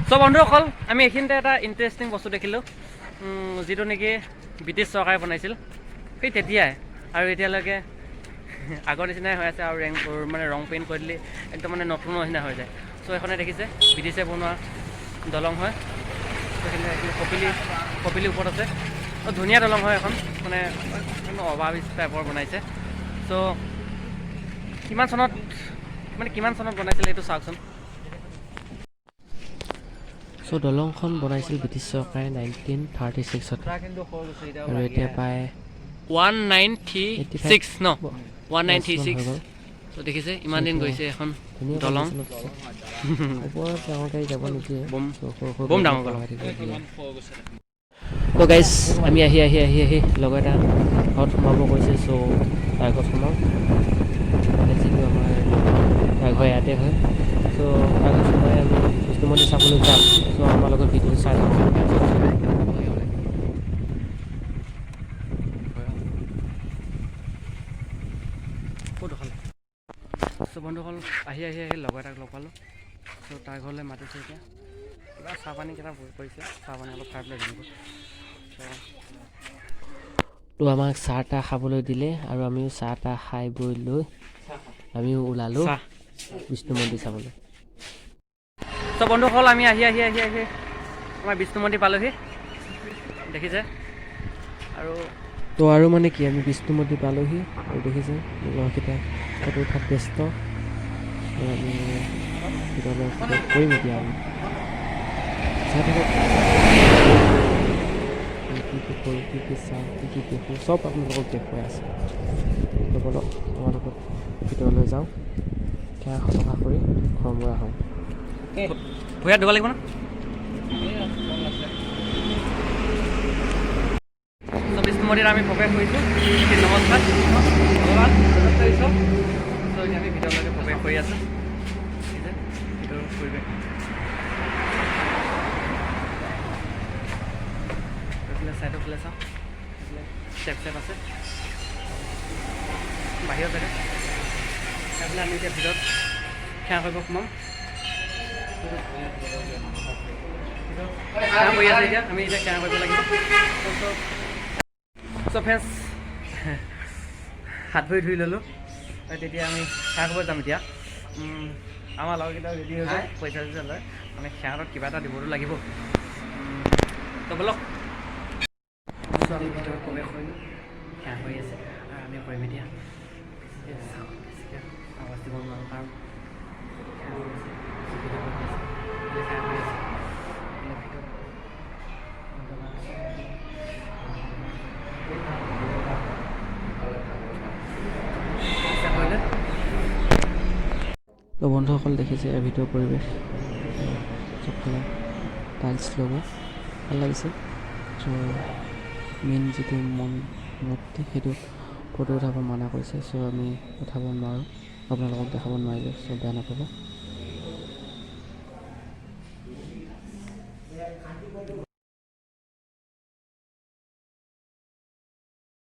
সব বন্ধুসকল আমি এইখিনিতে এটা ইণ্টাৰেষ্টিং বস্তু দেখিলোঁ যিটো নেকি ব্ৰিটিছ চৰকাৰে বনাইছিল সেই তেতিয়াই আৰু এতিয়ালৈকে আগৰ নিচিনাই হৈ আছে আৰু মানে ৰং পেইণ্ট কৰি দিলে একদম মানে নতুনৰ নিচিনা হৈ যায় চ' এখনে দেখিছে ব্ৰিটিছে বনোৱা দলং হয় সেইখিনি কপিলি ওপৰত আছে ধুনীয়া দলং হয় এখন মানে অভাৱিছ টাইপৰ বনাইছে চ' কিমান চনত বনাইছিলে এইটো চাওকচোন চ' দলংখন বনাইছিল ব্ৰিটিছ চৰকাৰে 1936ত আৰু এতিয়া প্ৰায় 196 ন 196 চ' দেখিছে ইমান দিন গৈছে এখন দলং ওপৰত ডাঙৰ গাড়ী যাব নিদিয়ে বম ডাঙৰ ত' গাইজ আমি আহি লগৰ এটা ঘৰত সোমাব কৈছে চ' তাৰ ঘৰত সোমাওঁ যিটো আমাৰ তাৰ ঘৰ ইয়াতে হয় চ' তাৰ ঘৰত সোমাই আমি বিষ্ণু মন্দিৰ চাবলৈ যাম চ' আমাৰ লগত ভিডিঅ'টো চাই লওঁ চ' বন্ধুসকল আহি লগৰ এটাক লগ পালোঁ চ' তাৰ ঘৰলৈ মাতিছে এতিয়া কিবা চাহপানী কেইটা কৰিছে চাহপানী অলপ খাই পেলাই জানিব তো আমাক চাহ তাহ খাবলৈ দিলে আৰু আমিও চাহ তাহ খাই বৈ লৈ আমিও ওলালোঁ বিষ্ণু মন্দিৰ চাবলৈ চ' বন্ধুসকল আমি আহি আমাৰ বিষ্ণু মন্দিৰ পালোহি দেখিছে আৰু মানে কি আমি বিষ্ণু মন্দিৰ পালোহি আৰু দেখিছে লগৰকেইটা ফটো উঠাত ব্যস্ত আমি ভিতৰলৈ কৰিম এতিয়া আমি চাই থাকক কি কৰোঁ কি চাওঁ কি দেখোঁ চব আপোনালোকক দেখুৱাই আছে বলক আমাৰ লগত ভিতৰলৈ যাওঁ সেয়া সফা কৰি ঘৰ মৰা হওঁ ভূঞাত দিব লাগিব ন বিষ্ণু মন্দিৰত আমি প্ৰৱেশ কৰিছোঁ নমস্কাৰ ভগৱান চ' এতিয়া আমি ভিতৰলৈকে প্ৰৱেশ কৰি আছোঁ ভিতৰৰ পৰিৱেশ চাইডৰ ফালে চাওঁ ষ্টেপ আছে বাহিৰৰ জেগা সেইফালে আমি এতিয়া ভিতৰত সেৱা কৰিব সোমাম সেৱা কৰি আছে এতিয়া আমি এতিয়া সেৱা কৰিব লাগিব চ' ফ্ৰেণ্ডছ হাত ভৰি ধুই ল'লোঁ তেতিয়া আমি সেৱা কৰিব যাম এতিয়া আমাৰ লগৰকেইটাও ৰেডি হৈ গ'ল পইচা চইচা লয় মানে সেৱাত কিবা এটা দিবতো লাগিব ত' বলক আমি ভিতৰত প্ৰৱেশ কৰিলোঁ সেৱা কৰি আছে আৰু আমি কৰিম এতিয়া আৱাজ দিব নোৱাৰোঁ কাৰণ তো বন্ধুসকল দেখিছে ভিতৰৰ পৰিৱেশ চবফালে টাইলছ লগা ভাল লাগিছে চ' মেইন যিটো মূৰ্তি সেইটো ফটো উঠাব মানা কৰিছে চ' আমি উঠাব নোৱাৰোঁ আপোনালোকক দেখাব নোৱাৰিলোঁ চ' বেয়া নাপাব